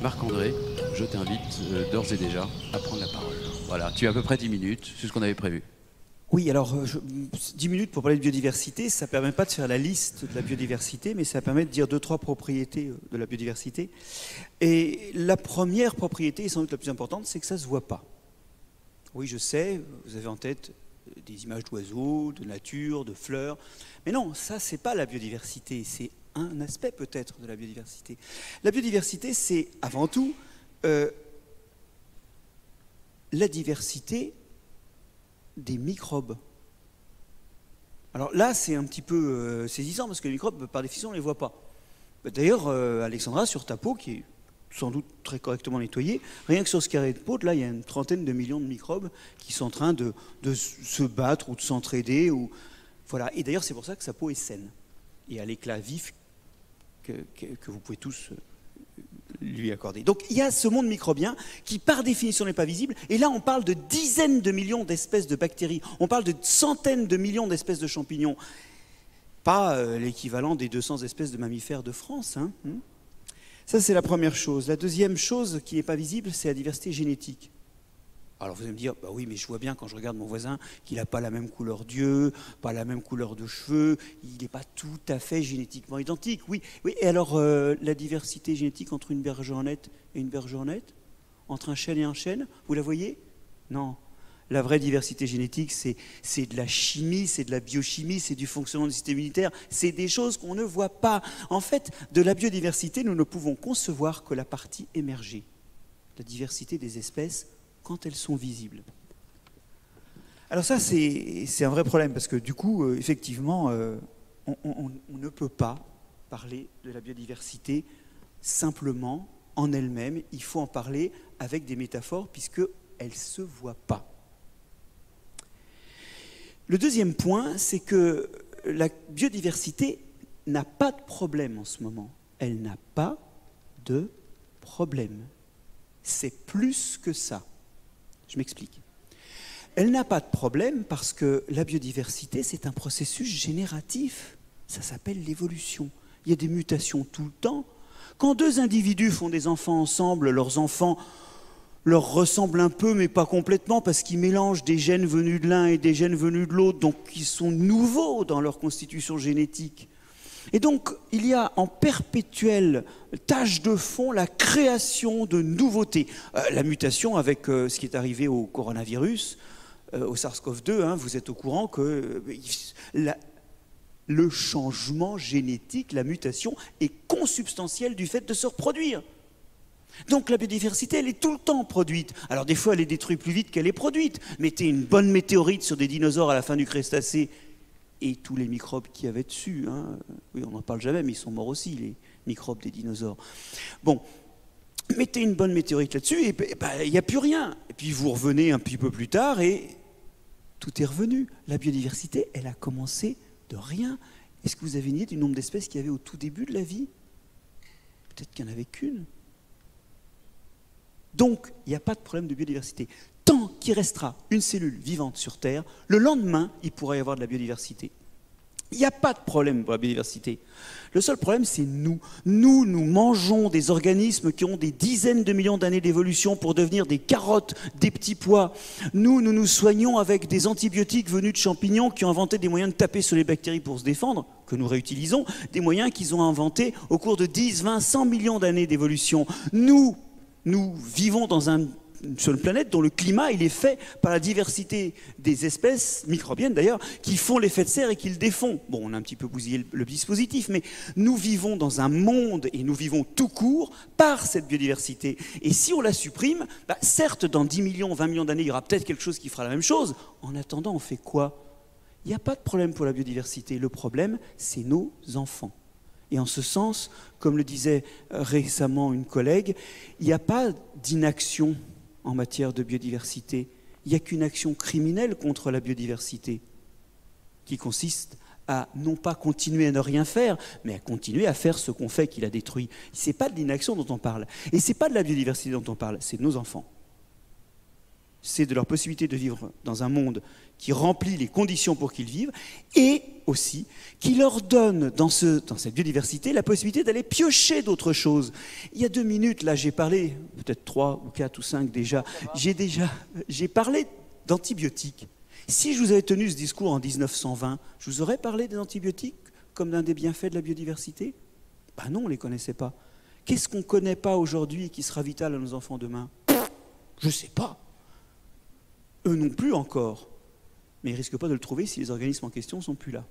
Marc-André, je t'invite d'ores et déjà à prendre la parole. Voilà, tu as à peu près 10 minutes, c'est ce qu'on avait prévu. Oui, alors 10 minutes pour parler de biodiversité, ça ne permet pas de faire la liste de la biodiversité, mais ça permet de dire 2-3 propriétés de la biodiversité. Et la première propriété, et sans doute la plus importante, c'est que ça ne se voit pas. Oui, je sais, vous avez en tête des images d'oiseaux, de nature, de fleurs, mais non, ça, c'est pas la biodiversité, c'est un aspect peut-être de la biodiversité. La biodiversité, c'est avant tout la diversité des microbes. Alors là, c'est un petit peu saisissant parce que les microbes, par définition, on ne les voit pas. D'ailleurs, Alexandra, sur ta peau, qui est sans doute très correctement nettoyée, rien que sur ce carré de peau, là, il y a une trentaine de millions de microbes qui sont en train de se battre ou de s'entraider. Voilà. Et d'ailleurs, c'est pour ça que sa peau est saine et à l'éclat vif que vous pouvez tous lui accorder. Donc il y a ce monde microbien qui par définition n'est pas visible, et là on parle de dizaines de millions d'espèces de bactéries, on parle de centaines de millions d'espèces de champignons, pas l'équivalent des 200 espèces de mammifères de France. Hein. Ça c'est la première chose. La deuxième chose qui n'est pas visible, c'est la diversité génétique. Alors vous allez me dire, bah oui, mais je vois bien quand je regarde mon voisin qu'il n'a pas la même couleur d'yeux, pas la même couleur de cheveux, il n'est pas tout à fait génétiquement identique. Oui, oui. Et alors la diversité génétique entre une bergeronnette et une bergeronnette, entre un chêne et un chêne, vous la voyez? Non. La vraie diversité génétique, c'est de la chimie, c'est de la biochimie, c'est du fonctionnement du système immunitaire, c'est des choses qu'on ne voit pas. En fait, de la biodiversité, nous ne pouvons concevoir que la partie émergée, la diversité des espèces quand elles sont visibles. Alors ça, c'est un vrai problème, parce que du coup, effectivement, on ne peut pas parler de la biodiversité simplement en elle-même. Il faut en parler avec des métaphores, puisqu'elle ne se voit pas. Le deuxième point, c'est que la biodiversité n'a pas de problème en ce moment. Elle n'a pas de problème. C'est plus que ça. Je m'explique. Elle n'a pas de problème parce que la biodiversité, c'est un processus génératif. Ça s'appelle l'évolution. Il y a des mutations tout le temps. Quand deux individus font des enfants ensemble, leurs enfants leur ressemblent un peu, mais pas complètement, parce qu'ils mélangent des gènes venus de l'un et des gènes venus de l'autre, donc ils sont nouveaux dans leur constitution génétique. Et donc, il y a en perpétuelle tâche de fond la création de nouveautés. La mutation avec ce qui est arrivé au coronavirus, au SARS-CoV-2, hein, vous êtes au courant que le changement génétique, la mutation, est consubstantielle du fait de se reproduire. Donc la biodiversité, elle est tout le temps produite. Alors des fois, elle est détruite plus vite qu'elle est produite. Mettez une bonne météorite sur des dinosaures à la fin du Crétacé, et tous les microbes qu'il y avait dessus. Hein. Oui, on n'en parle jamais, mais ils sont morts aussi, les microbes des dinosaures. Bon, mettez une bonne météorite là-dessus, et il n'y a plus rien. Et puis vous revenez un petit peu plus tard, et tout est revenu. La biodiversité, elle a commencé de rien. Est-ce que vous avez une idée du nombre d'espèces qu'il y avait au tout début de la vie? Peut-être qu'il n'y en avait qu'une. Donc, il n'y a pas de problème de biodiversité. Tant qu'il restera une cellule vivante sur Terre, le lendemain, il pourra y avoir de la biodiversité. Il n'y a pas de problème pour la biodiversité. Le seul problème, c'est nous. Nous mangeons des organismes qui ont des dizaines de millions d'années d'évolution pour devenir des carottes, des petits pois. Nous nous soignons avec des antibiotiques venus de champignons qui ont inventé des moyens de taper sur les bactéries pour se défendre, que nous réutilisons, des moyens qu'ils ont inventés au cours de 10, 20, 100 millions d'années d'évolution. Nous vivons sur une planète dont le climat il est fait par la diversité des espèces microbiennes d'ailleurs qui font l'effet de serre et qui le défont. Bon, on a un petit peu bousillé le dispositif, mais nous vivons dans un monde et nous vivons tout court par cette biodiversité. Et si on la supprime, certes dans 10 millions, 20 millions d'années, il y aura peut-être quelque chose qui fera la même chose. En attendant, on fait quoi? Il n'y a pas de problème pour la biodiversité. Le problème, c'est nos enfants. Et en ce sens, comme le disait récemment une collègue, il n'y a pas d'inaction en matière de biodiversité. Il n'y a qu'une action criminelle contre la biodiversité, qui consiste à non pas continuer à ne rien faire, mais à continuer à faire ce qu'on fait qui la détruit. Ce n'est pas de l'inaction dont on parle, et ce n'est pas de la biodiversité dont on parle, c'est de nos enfants. C'est de leur possibilité de vivre dans un monde qui remplit les conditions pour qu'ils vivent, et aussi, qui leur donne dans cette biodiversité la possibilité d'aller piocher d'autres choses. Il y a 2 minutes, là, j'ai parlé, peut-être 3 ou 4 ou 5 déjà, j'ai parlé d'antibiotiques. Si je vous avais tenu ce discours en 1920, je vous aurais parlé des antibiotiques comme d'un des bienfaits de la biodiversité? Ben non, on ne les connaissait pas. Qu'est-ce qu'on ne connaît pas aujourd'hui et qui sera vital à nos enfants demain? Je ne sais pas. Eux non plus encore. Mais ils ne risquent pas de le trouver si les organismes en question ne sont plus là.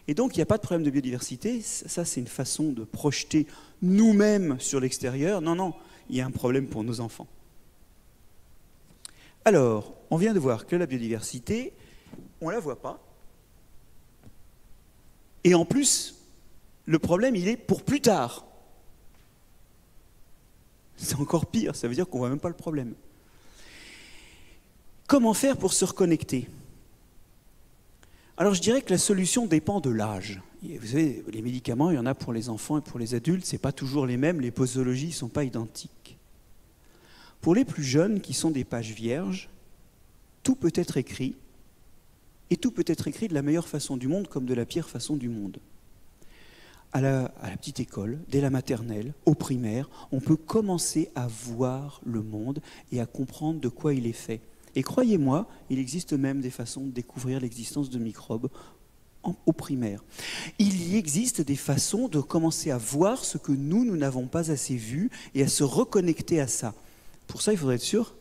Et donc, il n'y a pas de problème de biodiversité. Ça, c'est une façon de projeter nous-mêmes sur l'extérieur. Non, non, il y a un problème pour nos enfants. Alors, on vient de voir que la biodiversité, on ne la voit pas. Et en plus, le problème, il est pour plus tard. C'est encore pire, ça veut dire qu'on ne voit même pas le problème. Comment faire pour se reconnecter? Alors je dirais que la solution dépend de l'âge. Vous savez, les médicaments, il y en a pour les enfants et pour les adultes, ce n'est pas toujours les mêmes, les posologies ne sont pas identiques. Pour les plus jeunes, qui sont des pages vierges, tout peut être écrit, et tout peut être écrit de la meilleure façon du monde comme de la pire façon du monde. À la petite école, dès la maternelle, au primaire, on peut commencer à voir le monde et à comprendre de quoi il est fait. Et croyez-moi, il existe même des façons de découvrir l'existence de microbes au primaire. Il y existe des façons de commencer à voir ce que nous n'avons pas assez vu et à se reconnecter à ça. Pour ça, il faudrait être sûr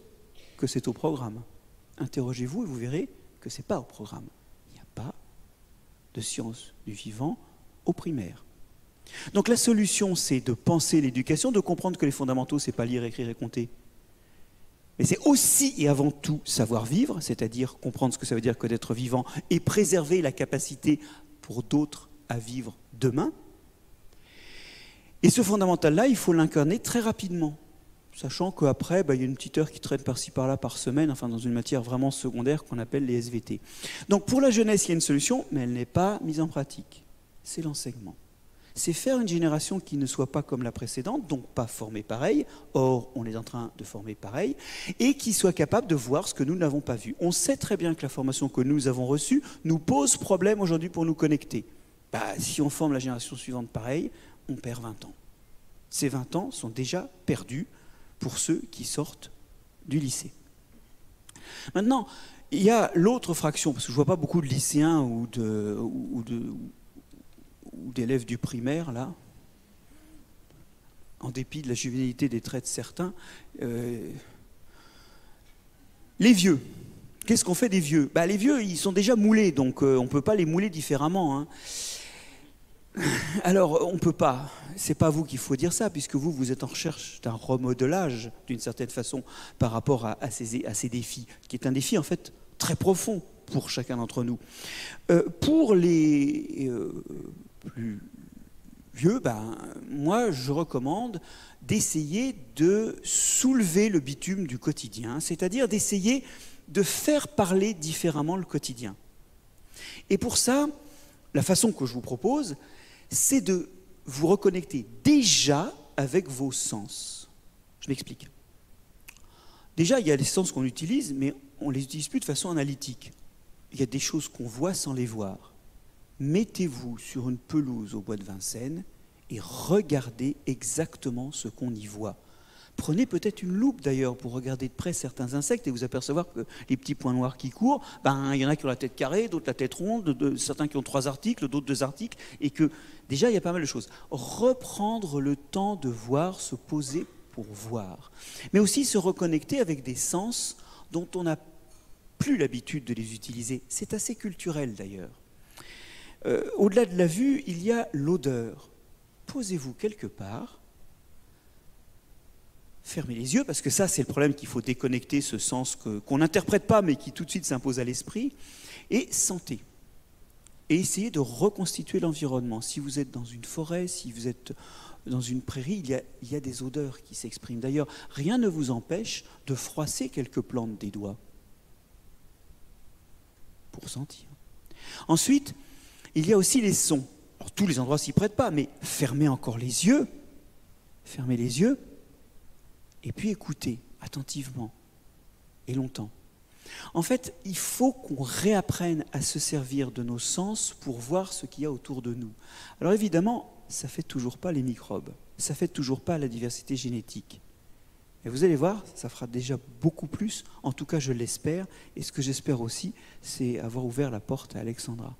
que c'est au programme. Interrogez-vous et vous verrez que ce n'est pas au programme. Il n'y a pas de sciences du vivant au primaire. Donc la solution, c'est de penser l'éducation, de comprendre que les fondamentaux, ce n'est pas lire, écrire et compter. Mais c'est aussi et avant tout savoir vivre, c'est-à-dire comprendre ce que ça veut dire que d'être vivant et préserver la capacité pour d'autres à vivre demain. Et ce fondamental-là, il faut l'incarner très rapidement, sachant qu'après, il y a une petite heure qui traîne par-ci par-là par semaine, enfin dans une matière vraiment secondaire qu'on appelle les SVT. Donc pour la jeunesse, il y a une solution, mais elle n'est pas mise en pratique. C'est l'enseignement. C'est faire une génération qui ne soit pas comme la précédente, donc pas formée pareil, or on est en train de former pareil, et qui soit capable de voir ce que nous n'avons pas vu. On sait très bien que la formation que nous avons reçue nous pose problème aujourd'hui pour nous connecter. Si on forme la génération suivante pareil, on perd 20 ans. Ces 20 ans sont déjà perdus pour ceux qui sortent du lycée. Maintenant, il y a l'autre fraction, parce que je ne vois pas beaucoup de lycéens ou d'élèves du primaire, là, en dépit de la juvénilité des traits de certains. Les vieux. Qu'est-ce qu'on fait des vieux? Les vieux, ils sont déjà moulés, donc on ne peut pas les mouler différemment. Hein. Alors, on ne peut pas. Ce n'est pas vous qu'il faut dire ça, puisque vous êtes en recherche d'un remodelage, d'une certaine façon, par rapport à ces défis, qui est un défi, en fait, très profond pour chacun d'entre nous. Pour les plus vieux, moi, je recommande d'essayer de soulever le bitume du quotidien, c'est-à-dire d'essayer de faire parler différemment le quotidien. Et pour ça, la façon que je vous propose, c'est de vous reconnecter déjà avec vos sens. Je m'explique. Déjà, il y a les sens qu'on utilise, mais on ne les utilise plus de façon analytique. Il y a des choses qu'on voit sans les voir. Mettez-vous sur une pelouse au bois de Vincennes et regardez exactement ce qu'on y voit. Prenez peut-être une loupe d'ailleurs pour regarder de près certains insectes et vous apercevoir que les petits points noirs qui courent, il y en a qui ont la tête carrée, d'autres la tête ronde, certains qui ont 3 articles, d'autres 2 articles, et que déjà il y a pas mal de choses. Reprendre le temps de voir, se poser pour voir, mais aussi se reconnecter avec des sens dont on n'a plus l'habitude de les utiliser. C'est assez culturel d'ailleurs. Au-delà de la vue, il y a l'odeur. Posez-vous quelque part, fermez les yeux, parce que ça, c'est le problème qu'il faut déconnecter, ce sens qu'on n'interprète pas, mais qui tout de suite s'impose à l'esprit, et sentez. Et essayez de reconstituer l'environnement. Si vous êtes dans une forêt, si vous êtes dans une prairie, il y a des odeurs qui s'expriment. D'ailleurs, rien ne vous empêche de froisser quelques plantes des doigts pour sentir. Ensuite, il y a aussi les sons. Alors, tous les endroits ne s'y prêtent pas, mais fermez encore les yeux. Fermez les yeux et puis écoutez attentivement et longtemps. En fait, il faut qu'on réapprenne à se servir de nos sens pour voir ce qu'il y a autour de nous. Alors évidemment, ça ne fait toujours pas les microbes, ça ne fait toujours pas la diversité génétique. Et vous allez voir, ça fera déjà beaucoup plus, en tout cas je l'espère, et ce que j'espère aussi, c'est avoir ouvert la porte à Alexandra.